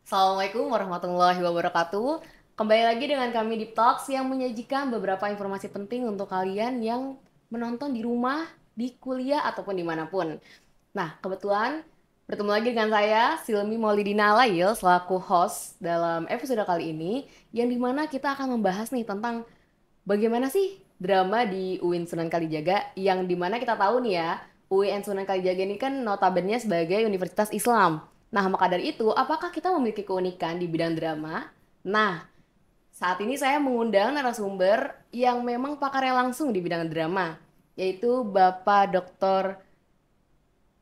Assalamualaikum warahmatullahi wabarakatuh. Kembali lagi dengan kami Deep Talks yang menyajikan beberapa informasi penting untuk kalian yang menonton di rumah, di kuliah, ataupun dimanapun. Nah, kebetulan bertemu lagi dengan saya, Silmi Maulidina Alail, selaku host dalam episode kali ini, yang dimana kita akan membahas nih tentang bagaimana sih drama di UIN Sunan Kalijaga, yang dimana kita tahu nih ya, UIN Sunan Kalijaga ini kan notabene sebagai Universitas Islam. Nah, maka dari itu, apakah kita memiliki keunikan di bidang drama? Nah, saat ini saya mengundang narasumber yang memang pakarnya langsung di bidang drama, yaitu Bapak Dr.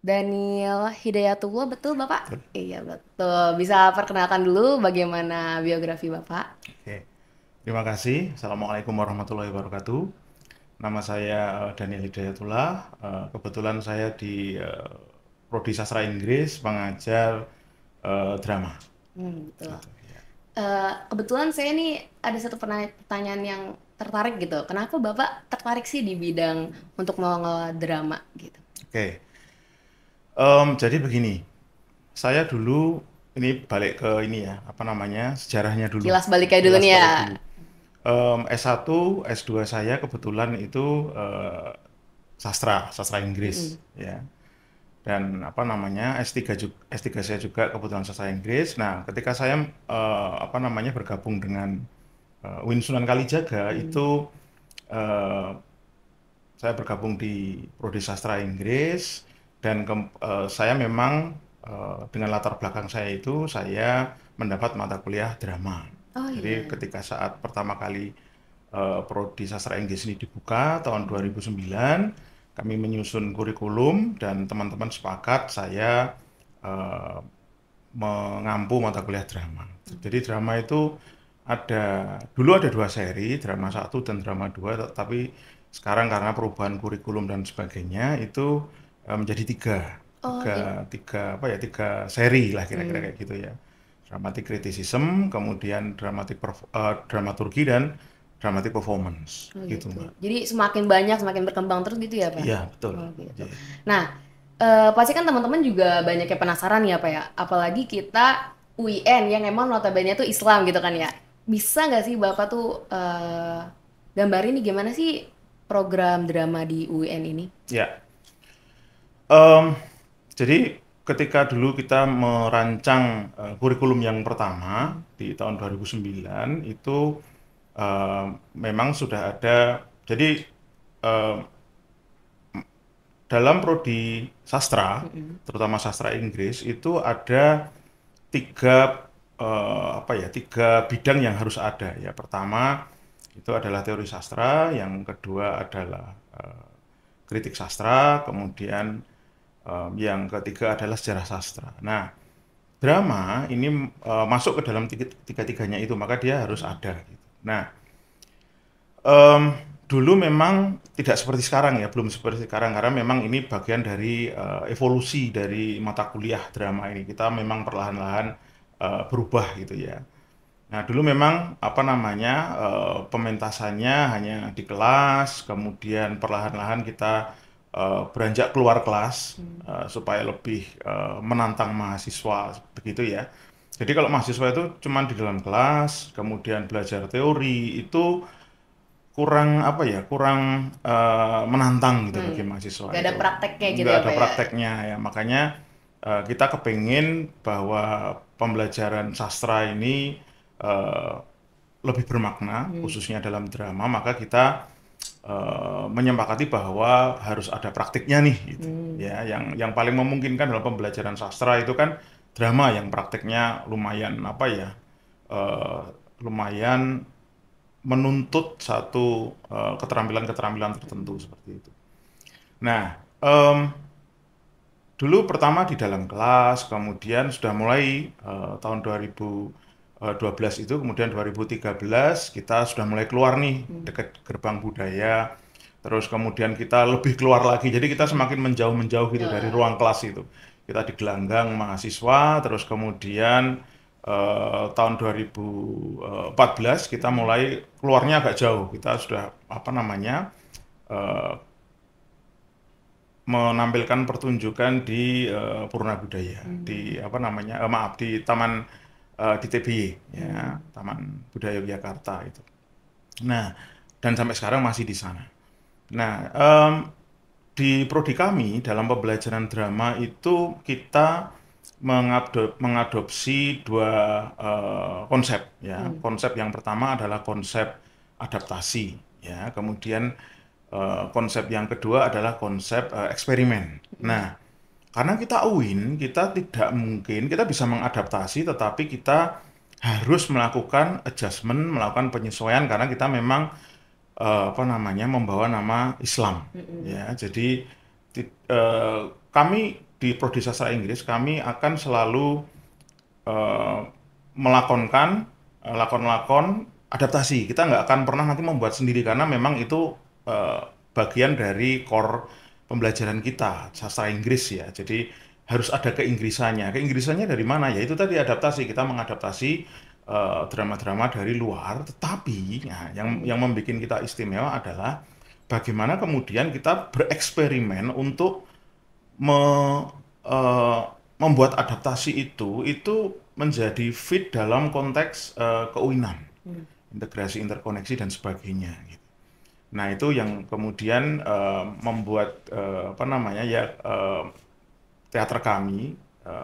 Daniel Hidayatullah, betul Bapak? Betul. Iya, betul. Bisa perkenalkan dulu bagaimana biografi Bapak? Oke. Terima kasih. Assalamualaikum warahmatullahi wabarakatuh. Nama saya Daniel Hidayatullah. Kebetulan saya di Prodi Sastra Inggris, pengajar drama. Betul. Gitu, ya. Kebetulan saya nih ada satu pertanyaan yang tertarik gitu. Kenapa Bapak tertarik sih di bidang untuk mengelola drama gitu? Oke. Jadi begini, saya dulu ini balik ke ini ya, apa namanya, sejarahnya dulu. Kilas balik aja dulu Kilas nih ya. balik dulu. S1, S2 saya kebetulan itu sastra Inggris, Mm-mm. ya. Dan apa namanya S3 saya juga kebetulan sastra Inggris. Nah, ketika saya apa namanya bergabung dengan UIN Sunan Kalijaga Mm. itu eh, saya bergabung di Prodi Sastra Inggris dan saya memang dengan latar belakang saya itu saya mendapat mata kuliah drama. Oh Jadi iya. ketika saat pertama kali Prodi Sastra Inggris ini dibuka tahun Mm. 2009, kami menyusun kurikulum dan teman-teman sepakat saya eh, mengampu mata kuliah drama. Jadi drama itu dulu ada dua seri, drama satu dan drama dua, tapi sekarang karena perubahan kurikulum dan sebagainya itu menjadi Oh jadi. tiga seri lah kira-kira Mm. kayak gitu ya. Dramatic criticism, kemudian dramaturgi dan dramatic performance Oh gitu gitu. Mbak. Jadi semakin banyak, semakin berkembang terus gitu ya Pak? Iya betul. Oh gitu. Jadi, Nah, pasti kan teman-teman juga banyak yang penasaran ya Pak ya. Apalagi kita UIN yang emang notabene tuh Islam gitu kan ya. Bisa nggak sih Bapak tuh gambarin nih gimana sih program drama di UIN ini? ya. Em, jadi ketika dulu kita merancang kurikulum yang pertama Mm. di tahun 2009 itu eh, memang sudah ada. Jadi eh, dalam prodi sastra, Mm-mm. terutama sastra Inggris itu ada tiga tiga bidang yang harus ada ya. Pertama itu adalah teori sastra, yang kedua adalah kritik sastra, kemudian yang ketiga adalah sejarah sastra. Nah, drama ini masuk ke dalam tiga-tiganya itu, maka dia harus ada. Gitu. Nah, em, dulu memang tidak seperti sekarang ya, belum seperti sekarang karena memang ini bagian dari evolusi dari mata kuliah drama ini. Kita memang perlahan-lahan berubah gitu ya. Nah, dulu memang apa namanya pementasannya hanya di kelas, kemudian perlahan-lahan kita beranjak keluar kelas Mm. supaya lebih menantang mahasiswa begitu ya. Jadi kalau mahasiswa itu cuma di dalam kelas, kemudian belajar teori itu kurang apa ya, kurang menantang gitu Hmm. bagi mahasiswa Gak ada itu. prakteknya gitu Nggak ya ada Pak ya? prakteknya ya, makanya kita kepingin bahwa pembelajaran sastra ini eh, lebih bermakna, Hmm. khususnya dalam drama, maka kita menyepakati bahwa harus ada praktiknya nih, gitu. Hmm. Ya, yang paling memungkinkan dalam pembelajaran sastra itu kan drama yang praktiknya lumayan apa ya, eh, lumayan menuntut satu keterampilan-keterampilan tertentu seperti itu. Nah, dulu pertama di dalam kelas, kemudian sudah mulai tahun 2012 itu, kemudian 2013 kita sudah mulai keluar nih Hmm. dekat gerbang budaya, terus kemudian kita lebih keluar lagi, jadi kita semakin menjauh-menjauh gitu dari Ya. ruang kelas itu. Kita di gelanggang mahasiswa, terus kemudian tahun 2014 kita Hmm. mulai keluarnya agak jauh, kita sudah apa namanya eh, menampilkan pertunjukan di Purna Budaya Hmm. di apa namanya maaf di Taman di TBY, ya, Taman Budaya Yogyakarta itu. Nah, dan sampai sekarang masih di sana. Nah, di prodi kami dalam pembelajaran drama itu kita mengadopsi dua konsep, ya. Konsep yang pertama adalah konsep adaptasi, ya. Kemudian konsep yang kedua adalah konsep eksperimen. Nah, karena kita UIN, kita tidak mungkin, kita bisa mengadaptasi, tetapi kita harus melakukan adjustment, melakukan penyesuaian, karena kita memang apa namanya, membawa nama Islam. Ya, jadi kami di Prodi Sastra Inggris, kami akan selalu melakonkan lakon-lakon adaptasi. Kita nggak akan pernah nanti membuat sendiri, karena memang itu bagian dari core pembelajaran kita, sastra Inggris, ya. Jadi harus ada keinggrisannya. Keinggrisannya dari mana? Ya itu tadi, adaptasi. Kita mengadaptasi drama-drama dari luar, tetapi nah, yang membuat kita istimewa adalah bagaimana kemudian kita bereksperimen untuk membuat adaptasi itu menjadi fit dalam konteks keuinan, integrasi, interkoneksi, dan sebagainya, gitu. Nah, itu yang kemudian membuat apa namanya, ya, teater kami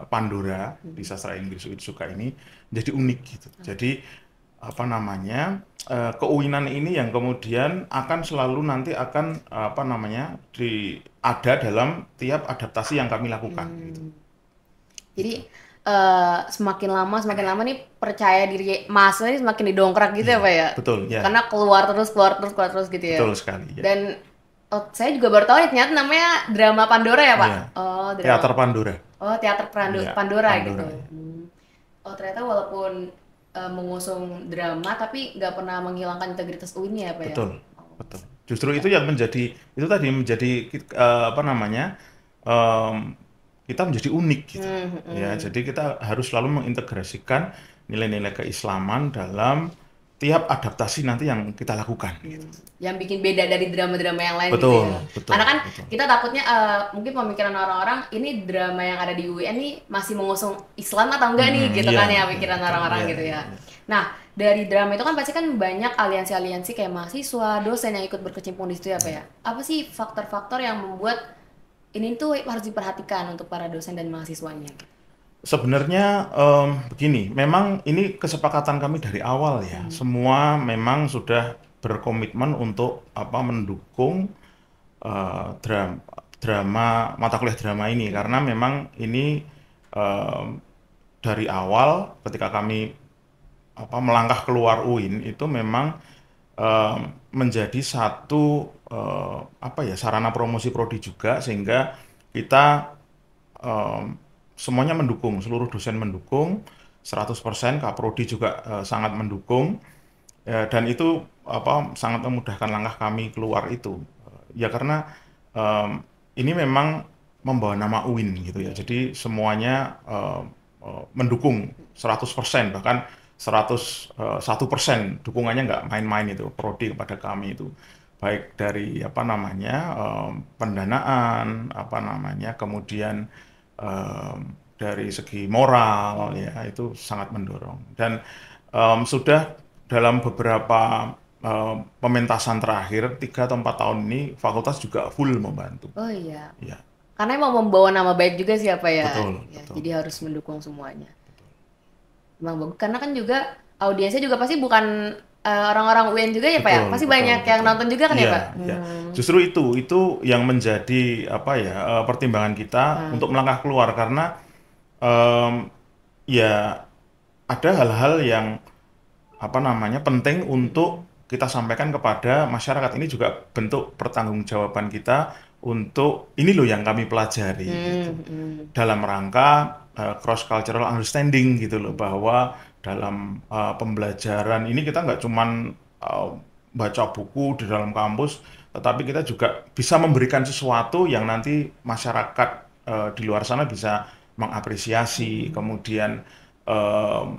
Pandora di Sastra Inggris Uitsuka ini jadi unik, gitu. Jadi apa namanya, keuinan ini yang kemudian akan selalu nanti akan apa namanya, ada dalam tiap adaptasi yang kami lakukan, gitu. Jadi semakin lama nih percaya diri Mas ini semakin didongkrak gitu, ya Pak ya? Betul, ya. Karena keluar terus gitu ya. Betul sekali, ya. Dan saya juga baru tahu ya, ternyata namanya drama Pandora ya Pak? Iya. Oh, drama. Teater Pandora. Oh, teater Iya, Pandora Pandora, gitu. ya. Oh, ternyata walaupun mengusung drama tapi nggak pernah menghilangkan integritas UIN-nya ya Pak ya? Betul, betul. Justru itu yang menjadi, itu tadi menjadi apa namanya, kita menjadi unik, gitu. Ya, jadi kita harus selalu mengintegrasikan nilai-nilai keislaman dalam tiap adaptasi nanti yang kita lakukan, gitu. Yang bikin beda dari drama-drama yang lain, Betul, gitu ya. betul, Karena kan betul. kita takutnya mungkin pemikiran orang-orang ini drama yang ada di UN nih masih mengusung Islam atau enggak nih, gitu Iya, kan ya, iya, pikiran betul, orang-orang iya, gitu ya. iya. Nah, dari drama itu kan pasti kan banyak aliansi-aliansi kayak mahasiswa, dosen yang ikut berkecimpung di situ ya Pak ya. Apa sih faktor-faktor yang membuat ini tuh harus diperhatikan untuk para dosen dan mahasiswanya? Sebenarnya begini, memang ini kesepakatan kami dari awal, ya. Semua memang sudah berkomitmen untuk apa, mendukung drama, mata kuliah drama ini, karena memang ini dari awal ketika kami apa, melangkah keluar UIN itu memang menjadi satu apa ya, sarana promosi prodi juga, sehingga kita semuanya mendukung, seluruh dosen mendukung 100%, Kaprodi juga sangat mendukung, dan itu apa, sangat memudahkan langkah kami keluar itu. Ya karena ini memang membawa nama UIN, gitu ya. Jadi semuanya mendukung 100%, bahkan 101% dukungannya nggak main-main itu prodi kepada kami itu, baik dari apa namanya, pendanaan, apa namanya, kemudian dari segi moral, ya, itu sangat mendorong. Dan sudah dalam beberapa pementasan terakhir 3 atau 4 tahun ini fakultas juga full membantu. Oh iya. Ya. Karena mau membawa nama baik juga sih apa ya. Betul, Ya, betul. jadi harus mendukung semuanya. Emang bagus, karena kan juga audiensnya juga pasti bukan orang-orang UN juga ya Pak ya? Betul, Pasti betul, banyak yang betul. nonton juga kan ya Iya, Pak? iya. Justru itu yang menjadi apa ya, pertimbangan kita untuk melangkah keluar, karena ya ada hal-hal yang apa namanya, penting untuk kita sampaikan kepada masyarakat. Ini juga bentuk pertanggungjawaban kita untuk ini loh yang kami pelajari, gitu. Dalam rangka cross cultural understanding, gitu loh, bahwa dalam pembelajaran ini kita nggak cuman baca buku di dalam kampus, tetapi kita juga bisa memberikan sesuatu yang nanti masyarakat di luar sana bisa mengapresiasi, kemudian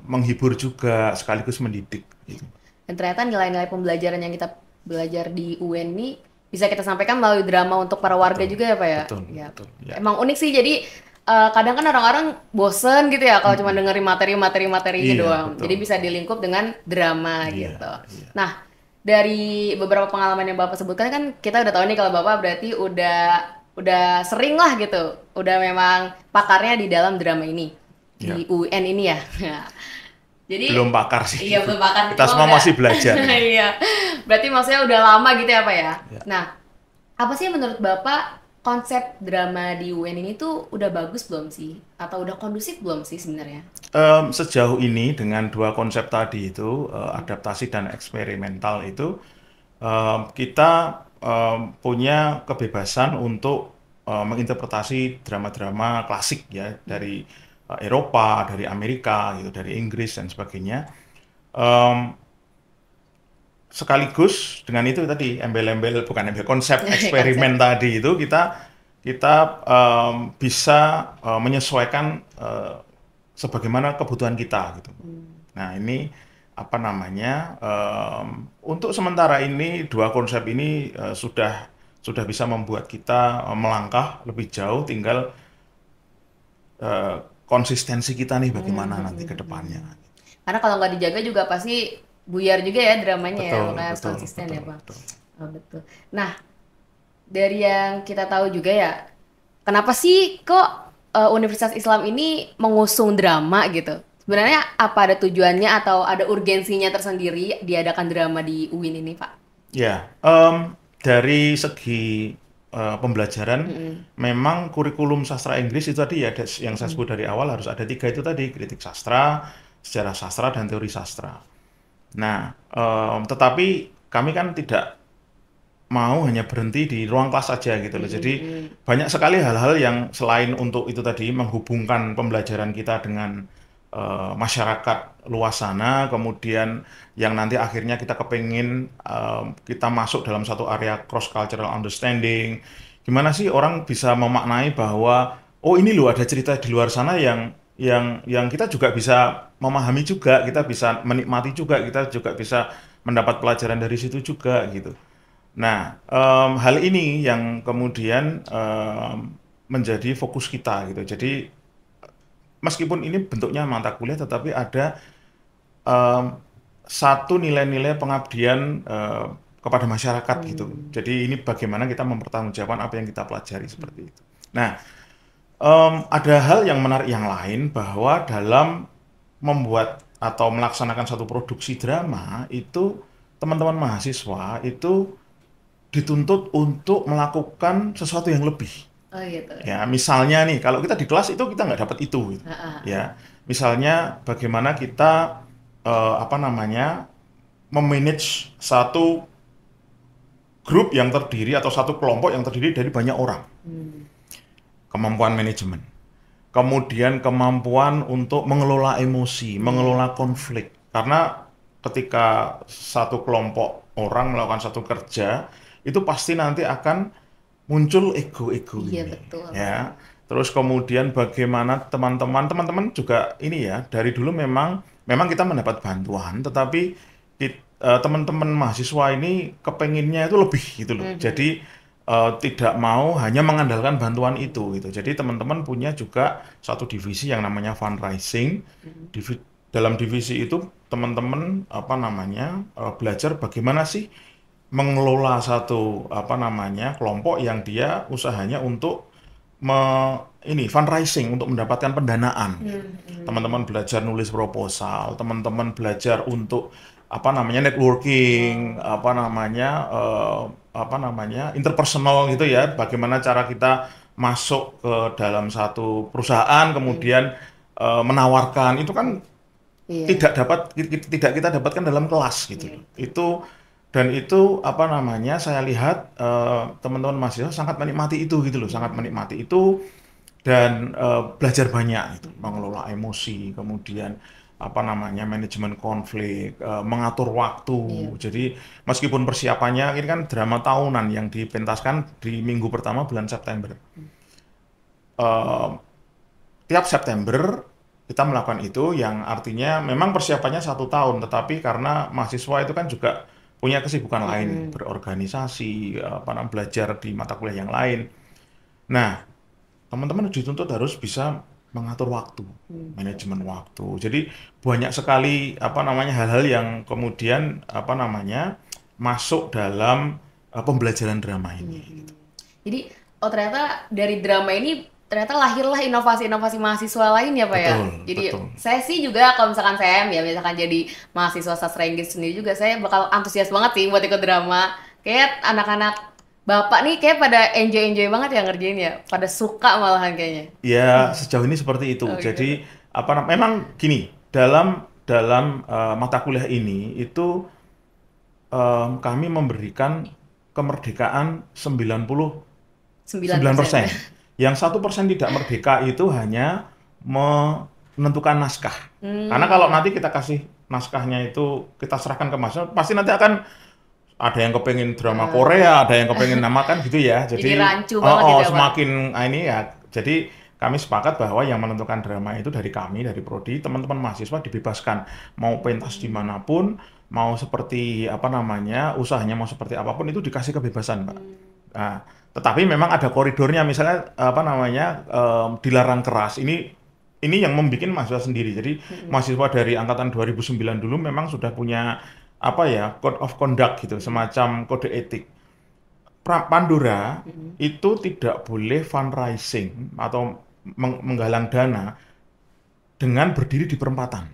menghibur juga, sekaligus mendidik, gitu. Dan ternyata nilai-nilai pembelajaran yang kita belajar di UN ini bisa kita sampaikan melalui drama untuk para warga juga ya Pak ya? Betul, Ya. betul, ya. Emang unik sih, jadi kadang kan orang-orang bosen gitu ya kalau cuma dengerin materinya Iya, doang. betul. Jadi bisa dilingkup dengan drama Iya, gitu. iya. Nah, dari beberapa pengalaman yang Bapak sebutkan kan kita udah tahu nih kalau Bapak berarti udah sering lah gitu. Udah memang pakarnya di dalam drama ini. Iya. Di UN ini ya. Jadi Belum pakar sih. iya belum pakar Kita cuma semua udah masih belajar. iya. Berarti maksudnya udah lama gitu ya Pak ya. Ya. Nah, apa sih menurut Bapak konsep drama di UN ini tuh udah bagus belum sih? Atau udah kondusif belum sih sebenarnya? Sejauh ini dengan dua konsep tadi itu, adaptasi dan eksperimental itu, kita punya kebebasan untuk menginterpretasi drama-drama klasik ya dari Eropa, dari Amerika, gitu, dari Inggris dan sebagainya. Em, Sekaligus dengan itu tadi embel-embel bukan embel konsep Konsep. eksperimen tadi itu kita kita bisa menyesuaikan sebagaimana kebutuhan kita gitu. Hmm. Nah ini apa namanya untuk sementara ini dua konsep ini sudah bisa membuat kita melangkah lebih jauh, tinggal eh, konsistensi kita nih bagaimana nanti ke depannya. Karena kalau nggak dijaga juga pasti buyar juga ya dramanya ya, Betul, makanya harus betul, konsisten betul, ya Pak. betul. Oh, betul. Nah, dari yang kita tahu juga ya, kenapa sih kok Universitas Islam ini mengusung drama gitu? Sebenarnya apa ada tujuannya atau ada urgensinya tersendiri diadakan drama di UIN ini, Pak? Ya, dari segi pembelajaran, Mm-mm. memang kurikulum sastra Inggris itu tadi ya yang saya Mm-mm. sebut dari awal harus ada tiga itu tadi, kritik sastra, sejarah sastra, dan teori sastra. Nah, tetapi kami kan tidak mau hanya berhenti di ruang kelas saja gitu loh. Jadi Mm-mm. banyak sekali hal-hal yang selain untuk itu tadi menghubungkan pembelajaran kita dengan masyarakat luas sana, kemudian yang nanti akhirnya kita kepingin kita masuk dalam satu area cross cultural understanding. Gimana sih orang bisa memaknai bahwa oh ini loh ada cerita di luar sana yang kita juga bisa memahami juga, kita bisa menikmati juga, kita juga bisa mendapat pelajaran dari situ juga gitu. Nah, hal ini yang kemudian menjadi fokus kita gitu. Jadi meskipun ini bentuknya mata kuliah, tetapi ada em, satu nilai-nilai pengabdian kepada masyarakat gitu. Hmm. Jadi ini bagaimana kita mempertanggungjawabkan apa yang kita pelajari seperti itu. Nah, ada hal yang menarik yang lain bahwa dalam membuat atau melaksanakan satu produksi drama itu teman-teman mahasiswa itu dituntut untuk melakukan sesuatu yang lebih. Oh gitu. Ya, misalnya nih, kalau kita di kelas itu kita nggak dapat itu, gitu. Ah, ah, ah. Ya, misalnya bagaimana kita apa namanya memanage satu grup yang terdiri atau satu kelompok yang terdiri dari banyak orang, Hmm. kemampuan manajemen, kemudian kemampuan untuk mengelola emosi, Iya, mengelola betul. konflik, karena ketika satu kelompok orang melakukan satu kerja itu pasti nanti akan muncul ego-ego Iya, ini betul. ya. Terus kemudian bagaimana teman-teman juga ini ya dari dulu memang memang kita mendapat bantuan tetapi teman-teman mahasiswa ini kepenginnya itu lebih gitu loh. Mhm. Jadi tidak mau hanya mengandalkan bantuan itu gitu. Jadi teman-teman punya juga satu divisi yang namanya fundraising. Mhm. Dalam divisi itu teman-teman apa namanya belajar bagaimana sih mengelola satu apa namanya kelompok yang dia usahanya untuk ini fundraising untuk mendapatkan pendanaan. Mhm. Teman-teman belajar nulis proposal, teman-teman belajar untuk apa namanya networking, Oh. apa namanya interpersonal gitu ya. Bagaimana cara kita masuk ke dalam satu perusahaan Mhm. kemudian menawarkan itu kan Iya, tidak kita dapatkan dalam kelas gitu iya loh. betul. Itu apa namanya saya lihat teman-teman mahasiswa sangat menikmati itu gitu loh, sangat Mhm. menikmati itu dan belajar banyak gitu, Mhm. mengelola emosi, kemudian apa namanya manajemen konflik, mengatur Iya waktu. betul. Jadi meskipun persiapannya ini kan drama tahunan yang dipentaskan di minggu pertama bulan September. Eh, Tiap September kita melakukan itu yang artinya memang persiapannya 1 tahun, tetapi karena mahasiswa itu kan juga punya kesibukan lain, Mhm. berorganisasi, apa namanya, belajar di mata kuliah yang lain. Nah, teman-teman dituntut harus bisa mengatur waktu, Hmm. manajemen waktu. Jadi banyak sekali apa namanya hal-hal yang kemudian apa namanya masuk dalam pembelajaran drama ini. Hmm. Jadi, oh ternyata dari drama ini ternyata lahirlah inovasi-inovasi mahasiswa lain ya Pak ya. Betul, Jadi betul. saya sih juga kalau misalkan saya ya misalkan jadi mahasiswa sastra Inggris sendiri juga saya bakal antusias banget sih buat ikut drama. Kayak anak-anak bapak nih kayak pada enjoy-enjoy banget ya ngerjain ya. Pada suka malahan kayaknya. Ya sejauh ini seperti itu. Oh gitu. Jadi memang gini dalam dalam mata kuliah ini itu kami memberikan kemerdekaan 9%. 99%. Yang 1% tidak merdeka itu hanya menentukan naskah. Karena kalau Hmm. nanti kita kasih naskahnya itu kita serahkan ke mahasiswa, pasti nanti akan ada yang kepengen drama Korea, ada yang kepengen namakan gitu ya. Jadi Jadi rancu banget gitu ya Pak. semakin ini ya. Jadi kami sepakat bahwa yang menentukan drama itu dari kami, dari prodi, teman-teman mahasiswa dibebaskan mau pentas dimanapun, mau seperti apa namanya, usahanya mau seperti apapun itu dikasih kebebasan, Pak. Nah, tetapi memang ada koridornya, misalnya apa namanya dilarang keras. Ini yang membuat mahasiswa sendiri. Jadi mahasiswa dari angkatan 2009 dulu memang sudah punya apa ya code of conduct gitu, semacam kode etik. Pandora itu tidak boleh fundraising atau menggalang dana dengan berdiri di perempatan.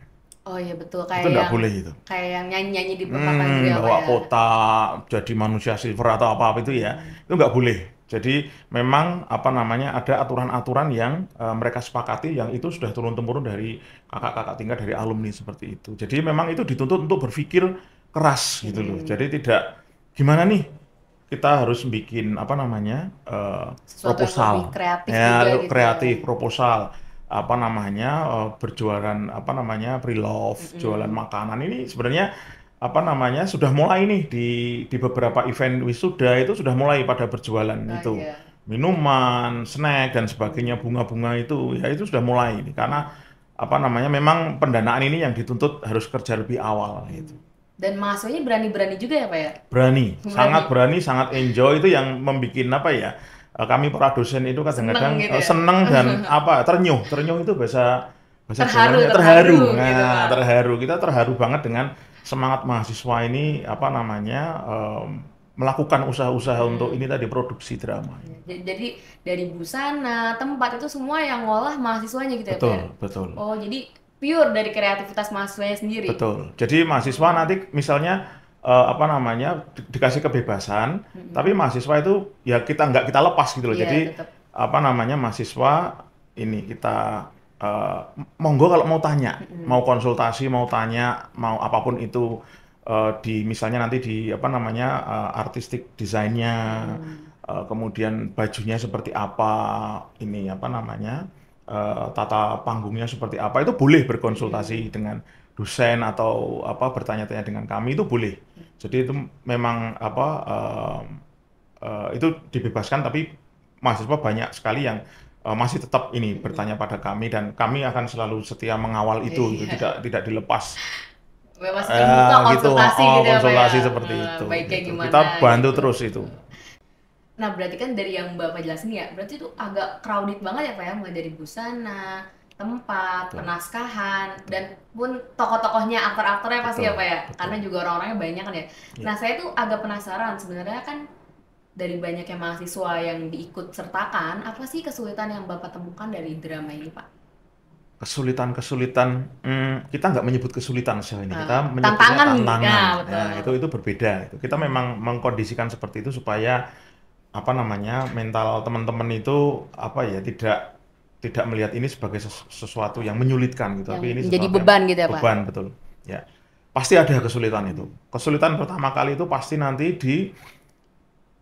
Oh iya betul Itu nggak boleh itu. kayak yang nyanyi-nyanyi di perempatan gitu ya Pak Bawa ya. kotak, jadi manusia silver atau apa-apa itu ya, itu nggak boleh. Jadi memang apa namanya ada aturan-aturan yang mereka sepakati yang itu sudah turun-temurun dari kakak-kakak tingkat dari alumni seperti itu. Jadi memang itu dituntut untuk berpikir keras gitu loh. Jadi tidak gimana nih kita harus bikin apa namanya Sesuatu yang lebih proposal, kreatif juga ya gitu ya. kreatif proposal apa namanya berjualan apa namanya pre-love, jualan makanan ini sebenarnya apa namanya sudah mulai nih di beberapa event wisuda itu sudah mulai pada berjualan Oh itu iya. minuman, snack dan sebagainya bunga-bunga itu ya itu sudah mulai ini karena apa namanya memang pendanaan ini yang dituntut harus kerja lebih awal gitu. Dan mahasiswanya berani-berani juga ya Pak ya. Berani, Berani. sangat enjoy itu yang membuat apa ya? Kami para dosen itu Seneng kadang-kadang gitu ya. seneng dan apa ternyuh, ternyuh itu bahasa bahasa Terharu, Jawanya terharu terharu. gitu Nah, Pak. terharu. Kita terharu banget dengan semangat mahasiswa ini apa namanya melakukan usaha-usaha untuk ini tadi produksi drama. Jadi dari busana, tempat itu semua yang ngolah mahasiswanya gitu ya Pak ya. Betul, betul. Oh jadi pure dari kreativitas mahasiswanya sendiri. Betul. Jadi mahasiswa nanti misalnya apa namanya dikasih kebebasan, tapi mahasiswa itu ya nggak kita lepas gitu loh. Iya Jadi tetap. apa namanya mahasiswa ini kita eh, monggo kalau mau tanya, mau konsultasi, mau tanya, mau apapun itu di misalnya nanti di apa namanya artistik desainnya, kemudian bajunya seperti apa, ini apa namanya tata panggungnya seperti apa itu boleh berkonsultasi dengan dosen atau apa bertanya-tanya dengan kami itu boleh. Jadi itu memang apa itu dibebaskan tapi mahasiswa banyak sekali yang masih tetap ini bertanya pada kami dan kami akan selalu setia mengawal itu Iya. tidak dilepas. Masih terbuka Gitu, konsultasi gitu ya Pak ya. konsultasi seperti itu Baiknya gitu. gimana Kita bantu gitu. terus itu. Nah, berarti kan dari yang Bapak jelasin ya, berarti itu agak crowded banget ya Pak ya, mulai dari busana, tempat, Betul. penaskahan, dan pun tokoh-tokohnya, aktor-aktornya pasti ya Betul, Pak ya, betul. karena juga orang-orangnya banyak kan ya. Iya. Nah, saya tuh agak penasaran sebenarnya kan dari banyaknya mahasiswa yang diikut sertakan, apa sih kesulitan yang Bapak temukan dari drama ini Pak? Kesulitan-kesulitan, kita nggak menyebut kesulitan sejauh ini, kita menyebutnya Tantangan, tantangan. nah Nah, betul. itu berbeda. Kita memang mengkondisikan seperti itu supaya apa namanya mental teman-teman itu apa ya tidak tidak melihat ini sebagai sesuatu yang menyulitkan gitu, Yang tapi ini menjadi sesuatu yang beban gitu ya Pak? beban betul. Ya, pasti ada kesulitan itu. Kesulitan pertama kali itu pasti nanti di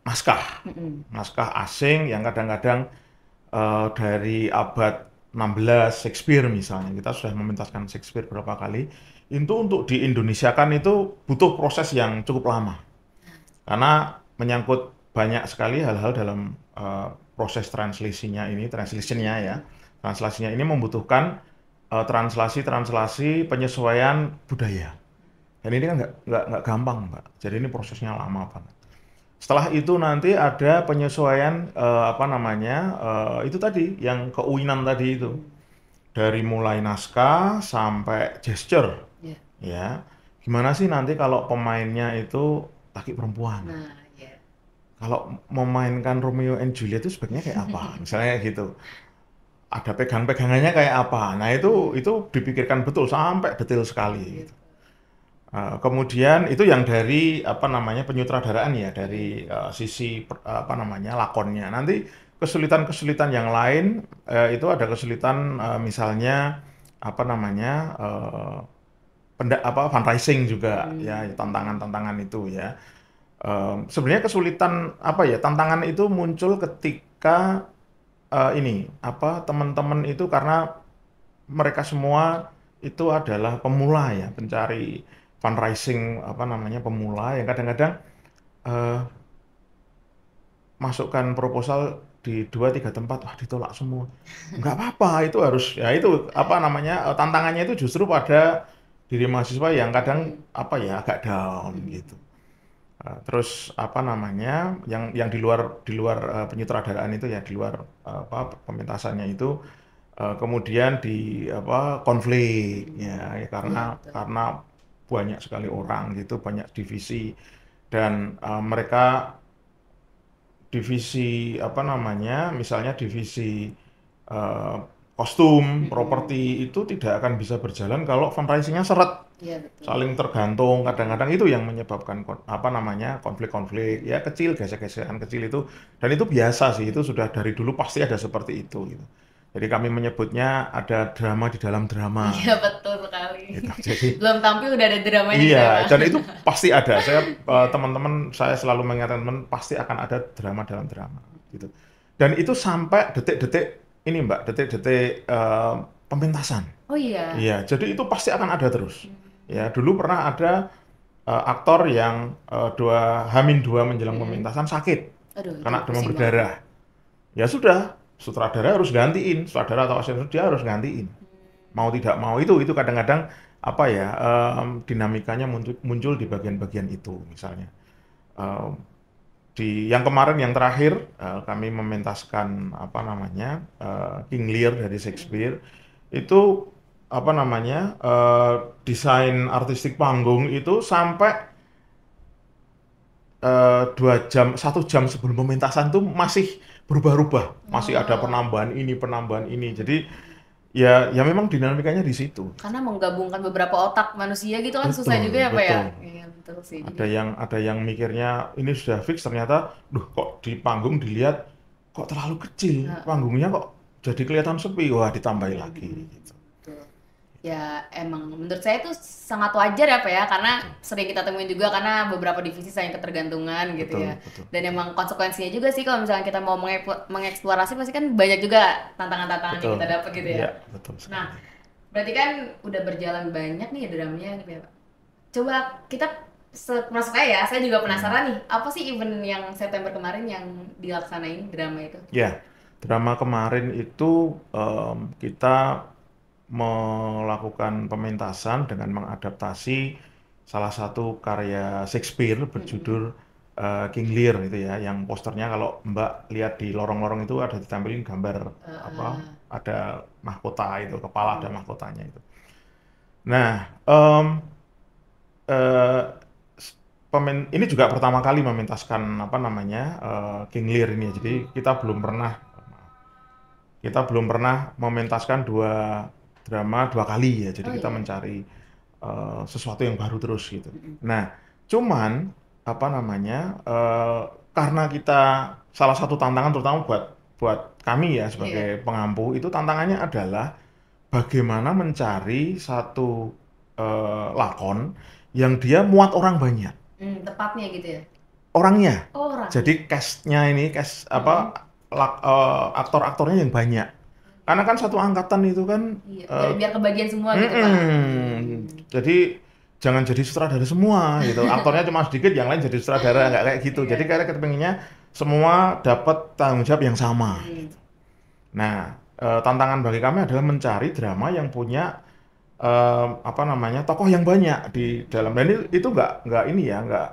naskah, naskah asing yang kadang-kadang dari abad 16 Shakespeare misalnya kita sudah mementaskan Shakespeare berapa kali itu untuk di Indonesia kan itu butuh proses yang cukup lama karena menyangkut banyak sekali hal-hal dalam proses translationnya ya translasinya ini membutuhkan translasi penyesuaian budaya dan ini kan nggak gampang Mbak jadi ini prosesnya lama banget Setelah itu nanti ada penyesuaian apa namanya itu tadi yang keuinan tadi itu dari mulai naskah sampai gesture Ya. ya. Gimana sih nanti kalau pemainnya itu laki perempuan? Nah, ya. Kalau memainkan Romeo and Juliet itu sebenarnya kayak apa? Misalnya kayak gitu. Ada pegang-pegangannya kayak apa? Nah itu dipikirkan betul sampai detail sekali. Gitu. Kemudian itu yang dari apa namanya penyutradaraan ya dari sisi apa namanya lakonnya. Nanti kesulitan-kesulitan yang lain itu ada kesulitan misalnya apa namanya apa fundraising juga ya tantangan-tantangan itu ya. Sebenarnya kesulitan apa ya tantangan itu muncul ketika ini apa teman-teman itu karena mereka semua itu adalah pemula ya, pencari fundraising apa namanya pemula yang kadang-kadang eh, masukkan proposal di 2 3 tempat, wah ditolak semua. Nggak apa-apa, itu harus ya itu apa namanya tantangannya itu justru pada diri mahasiswa yang kadang apa ya agak down gitu. Terus apa namanya yang di luar penyutradaraan itu ya di luar apa pementasannya itu kemudian di apa konflik ya, ya, Iya, betul. karena banyak sekali orang gitu banyak divisi dan mereka divisi apa namanya misalnya divisi eh, kostum properti itu tidak akan bisa berjalan kalau fundraisingnya seret Iya, betul. saling tergantung kadang-kadang itu yang menyebabkan apa namanya konflik-konflik ya kecil gesek-gesekan kecil itu dan itu biasa sih itu sudah dari dulu pasti ada seperti itu gitu. Jadi kami menyebutnya ada drama di dalam drama Iya, betul sekali. gitu. Jadi Belum tampil udah ada dramanya gitu ya, iya Pak? dan itu pasti ada. Saya teman-teman saya selalu mengingatkan teman pasti akan ada drama dalam drama gitu. Dan itu sampai detik-detik ini Mbak, detik-detik pementasan. Oh iya. Iya, jadi itu pasti akan ada terus. Ya, dulu pernah ada aktor yang H-2 menjelang pementasan sakit, Aduh, itu kena demam pusing banget. berdarah. Ya sudah, sutradara harus gantiin, sutradara atau asisten dia harus gantiin. Mau tidak mau itu kadang-kadang apa ya dinamikanya muncul di bagian-bagian itu misalnya. Em, di yang kemarin yang terakhir kami mementaskan apa namanya King Lear dari Shakespeare itu apa namanya desain artistik panggung itu sampai 2 jam 1 jam sebelum pementasan tuh masih berubah-ubah masih ada Oh, penambahan ini jadi ya memang dinamikanya di situ karena menggabungkan beberapa otak manusia gitu kan susah betul juga ya, Pak ya? betul Iya, betul sih. Jadi, ada yang mikirnya ini sudah fix ternyata duh kok di panggung dilihat kok terlalu kecil heeh. panggungnya kok jadi kelihatan sepi wah ditambahin lagi gitu. Betul. Ya, emang menurut saya itu sangat wajar ya, Pak ya, karena Betul sering kita temuin juga karena beberapa divisi saling ketergantungan gitu betul ya. betul Dan emang konsekuensinya juga sih kalau misalnya kita mau mengeksplorasi pasti kan banyak juga tantangan-tantangan yang betul kita dapat gitu ya. iya betul Nah, sekali berarti kan udah berjalan banyak nih dramanya gitu ya, Pak. Coba kita masuk aja ya, saya juga Hmm. penasaran nih, apa sih event yang September kemarin yang dilaksanain drama itu? Ya, drama kemarin itu kita melakukan pementasan dengan mengadaptasi salah satu karya Shakespeare Mm-mm. berjudul King Lear itu ya, yang posternya kalau Mbak lihat di lorong-lorong itu ada ditampilin gambar apa, ada mahkota itu, kepala ada mahkotanya itu. Nah, eh, ini juga pertama kali mementaskan apa namanya King Lear ini ya. Jadi kita belum pernah mementaskan dua drama 2 kali ya. Jadi Oh kita iya. mencari sesuatu yang baru terus gitu. Mm-mm. Nah, cuman apa namanya karena kita salah satu tantangan terutama buat buat kami ya Iya. sebagai pengampu itu tantangannya adalah bagaimana mencari satu lakon yang dia muat orang banyak Tepatnya gitu ya. orangnya. Oh, orangnya. Jadi cast-nya ini cast Mm-mm. apa aktor-aktornya yang banyak. Karena kan satu angkatan itu kan Iya, biar eh, biar kebagian semua gitu, Pak. jadi jangan jadi sutradara semua gitu. Aktornya cuma sedikit, yang lain jadi sutradara nggak kayak gitu. Iya, Jadi iya. kayak kepengennya semua dapat tanggung jawab yang sama. Mm. Nah, tantangan bagi kami adalah mencari drama yang punya apa namanya tokoh yang banyak di dalam dan itu nggak ini ya nggak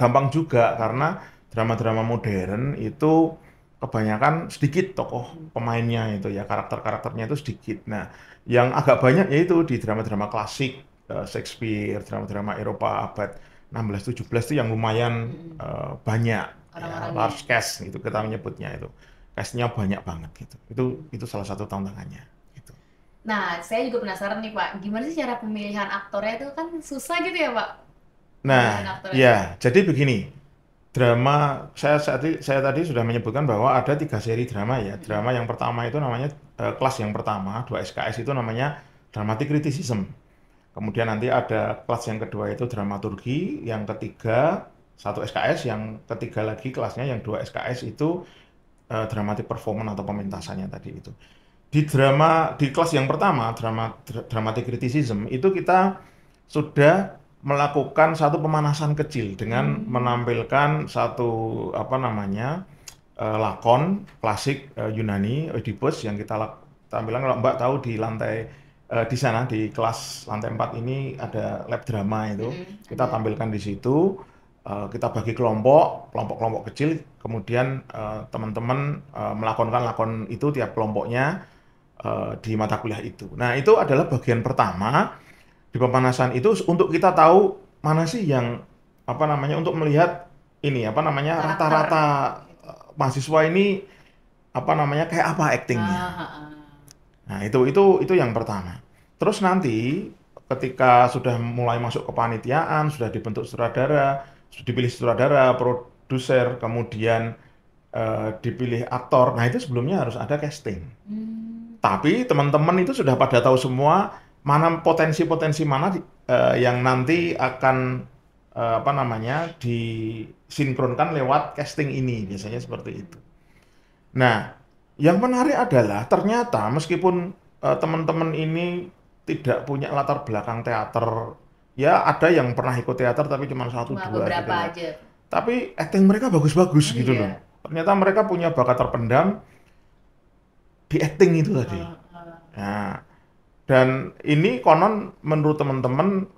gampang juga karena drama-drama modern itu kebanyakan sedikit tokoh pemainnya itu ya, karakter-karakternya itu sedikit. Nah, yang agak banyak yaitu di drama-drama klasik, Shakespeare, drama-drama Eropa abad 16-17 itu yang lumayan Mm-mm. banyak ya, Orang-orangnya. large cast itu kita menyebutnya itu. Castnya banyak banget gitu. Itu salah satu tantangannya gitu. Nah, saya juga penasaran nih Pak, gimana sih cara pemilihan aktornya itu kan susah gitu ya Pak, pemilihan Nah, aktornya. ya, jadi begini. Drama, saya tadi sudah menyebutkan bahwa ada 3 seri drama ya. Mm-mm. Drama yang pertama itu namanya kelas yang pertama, 2 SKS itu namanya dramatic criticism. Kemudian nanti ada kelas yang kedua itu dramaturgi, yang ketiga 1 SKS, yang ketiga lagi kelasnya yang 2 SKS itu dramatic performance atau pementasannya tadi itu. Di kelas yang pertama, dramatic criticism, itu kita sudah melakukan satu pemanasan kecil dengan Hmm. menampilkan satu apa namanya lakon klasik Yunani Oedipus yang kita tampilkan. Kalau Mbak tahu di lantai di sana di kelas lantai 4 ini ada lab drama itu Mm-mm. kita Ada. tampilkan di situ. Kita bagi kelompok-kelompok kecil, kemudian teman-teman melakonkan lakon itu tiap kelompoknya di mata kuliah itu. Nah, itu adalah bagian pertama di pemanasan itu untuk kita tahu mana sih yang apa namanya untuk melihat ini apa namanya Karakter rata-rata gitu. mahasiswa ini apa namanya kayak apa aktingnya. Ah, ah, ah. Nah, itu yang pertama. Terus nanti ketika sudah mulai masuk ke panitiaan, sudah dibentuk sutradara, sudah dipilih sutradara, produser, kemudian dipilih aktor. Nah, itu sebelumnya harus ada casting. Hmm. Tapi teman-teman itu sudah pada tahu semua mana potensi-potensi mana yang nanti akan apa namanya disinkronkan lewat casting ini biasanya seperti itu. Nah, yang menarik adalah ternyata meskipun teman-teman ini tidak punya latar belakang teater, ya ada yang pernah ikut teater tapi cuma satu Cuma dua gitu beberapa loh. aja. Tapi acting mereka bagus-bagus gitu loh. Iya. Ternyata mereka punya bakat terpendam di acting itu tadi. Ah, ah. Nah, dan ini konon menurut teman-teman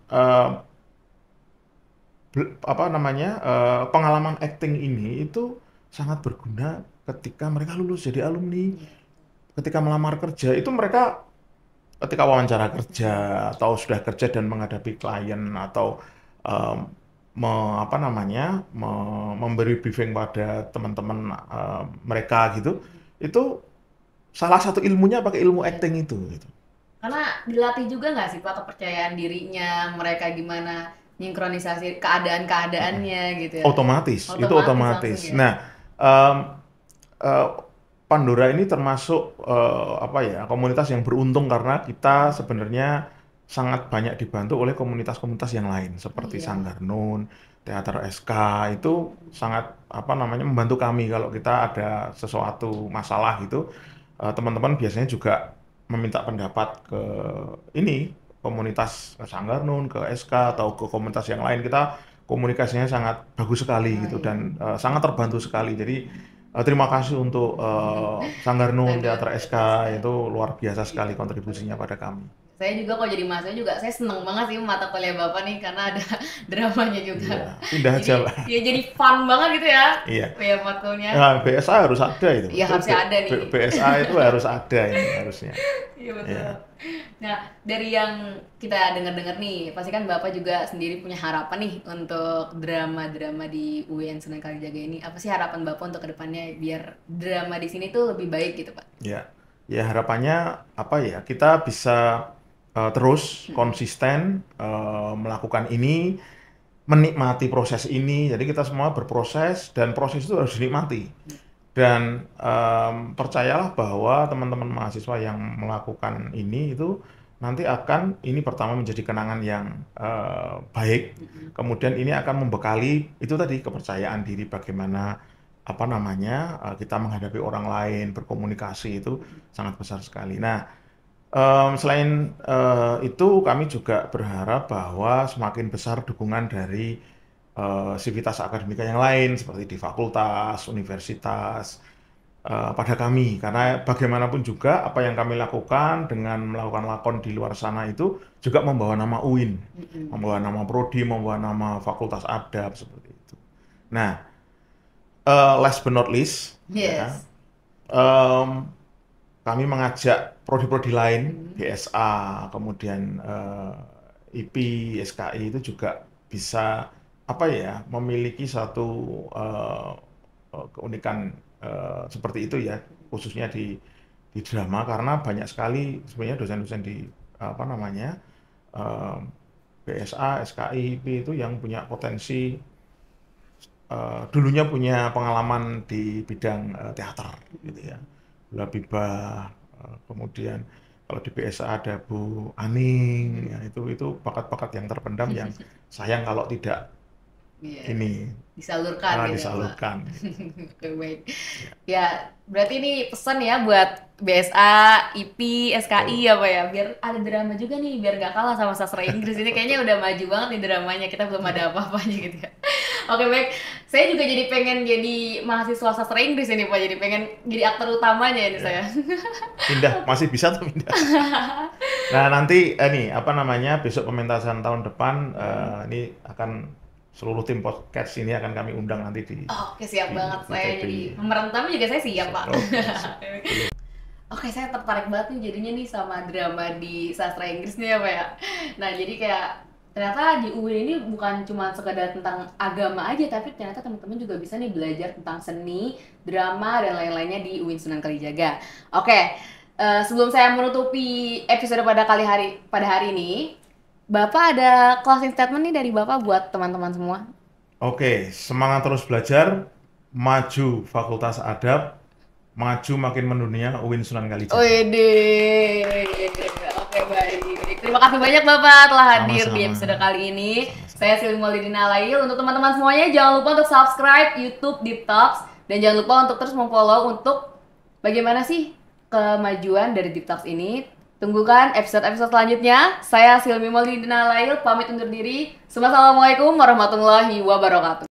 apa namanya pengalaman acting ini itu sangat berguna ketika mereka lulus jadi alumni, Iya. ketika melamar kerja itu mereka ketika wawancara kerja atau sudah kerja dan menghadapi klien atau em, apa namanya memberi briefing pada teman-teman mereka gitu, itu salah satu ilmunya pakai ilmu Iya. acting itu gitu. Karena dilatih juga nggak sih Pak kepercayaan dirinya, mereka gimana sinkronisasi keadaan-keadaannya gitu ya. Otomatis, itu Otomatis langsung otomatis. ya. Nah, em, eh, Pandora ini termasuk apa ya komunitas yang beruntung karena kita sebenarnya sangat banyak dibantu oleh komunitas-komunitas yang lain Oh seperti iya. Sanggar Nun, Teater SK itu sangat apa namanya membantu kami kalau kita ada sesuatu masalah gitu. Teman-teman biasanya juga meminta pendapat ke ini komunitas Sanggar Nun, ke SK atau ke komunitas yang lain. Kita komunikasinya sangat bagus sekali Oh gitu iya. dan sangat terbantu sekali. Jadi terima kasih untuk Sanggar Nun, Sanggar Teater SK TTSK. itu luar biasa Iya, sekali betul. kontribusinya pada kami. Saya juga kok jadi mahasiswa juga, saya seneng banget sih mata kuliah Bapak nih karena ada dramanya juga. Iya, pindah Jadi aja Pak. ya jadi fun banget gitu ya, Iya. ya matkulnya. Nah, BSA harus ada itu. Ya harusnya ada nih. BSA itu harus ada ini harusnya. Iya betul. Iya. Nah, dari yang kita dengar-dengar nih, pasti kan Bapak juga sendiri punya harapan nih untuk drama-drama di UIN Sunan Kalijaga ini. Apa sih harapan Bapak untuk kedepannya biar drama di sini tuh lebih baik gitu, Pak? Ya, ya harapannya apa ya? Kita bisa terus Mm-mm. konsisten melakukan ini, menikmati proses ini. Jadi kita semua berproses dan proses itu harus dinikmati. Dan percayalah bahwa teman-teman mahasiswa yang melakukan ini itu nanti akan ini pertama menjadi kenangan yang baik. Mm-mm. Kemudian ini akan membekali itu tadi kepercayaan diri bagaimana apa namanya kita menghadapi orang lain berkomunikasi itu sangat besar sekali. Nah, selain itu kami juga berharap bahwa semakin besar dukungan dari sivitas akademika yang lain seperti di fakultas, universitas pada kami karena bagaimanapun juga apa yang kami lakukan dengan melakukan lakon di luar sana itu juga membawa nama UIN, Mm-mm. membawa nama prodi, membawa nama fakultas adab seperti itu. Nah, last but not least, ya, Yes. em, kami mengajak prodi-prodi lain, BSA, kemudian IP, SKI itu juga bisa apa ya, memiliki satu eh, keunikan seperti itu ya, khususnya di drama karena banyak sekali sebenarnya dosen-dosen di apa namanya BSA, SKI, IP itu yang punya potensi dulunya punya pengalaman di bidang teater gitu ya. Bula Biba, kemudian kalau di BSA ada Bu Aning, ya itu bakat-bakat yang terpendam yang sayang kalau tidak Iya, ini disalurkan gitu ya, Pak. disalurkan. Oke, baik. Ya, Ya, berarti ini pesan ya buat BSA, IP, SKI betul. ya Pak ya, biar ada drama juga nih, biar nggak kalah sama sastra Inggris. Ini kayaknya Betul. udah maju banget nih dramanya, kita belum Iya, ada apa-apanya gitu ya. Oke, baik. Saya juga jadi pengen jadi mahasiswa sastra Inggris ini Pak, jadi pengen jadi aktor utamanya ini ya. saya. Pindah, masih bisa tuh pindah. Nah, nanti nih apa namanya besok pementasan tahun depan ini akan seluruh tim podcast ini akan kami undang nanti Oke, siap banget di saya ITB. jadi pemeran utama juga saya siap, Pak. Oke, sip. Oke, saya tertarik banget nih jadinya nih sama drama di sastra Inggris nih ya, Pak ya. Nah, jadi kayak ternyata di UIN ini bukan cuma sekedar tentang agama aja, tapi ternyata teman-teman juga bisa nih belajar tentang seni, drama, dan lain-lainnya di UIN Sunan Kalijaga. Oke, sebelum saya menutupi episode pada hari ini, Bapak ada closing statement nih dari Bapak buat teman-teman semua? Oke, semangat terus belajar, maju Fakultas Adab, maju makin mendunia UIN Sunan Kalijaga. Wede. Oke, baik. Terima kasih banyak Bapak telah hadir di Sama-sama. episode kali ini. Sama-sama. Saya Silvi Maulidina Lail. Untuk teman-teman semuanya, jangan lupa untuk subscribe YouTube Deep Talks. Dan jangan lupa untuk terus memfollow untuk bagaimana sih kemajuan dari Deep Talks ini. Tunggukan episode-episode selanjutnya. Saya Silvi Maulidina Lail, pamit undur diri. Assalamualaikum warahmatullahi wabarakatuh.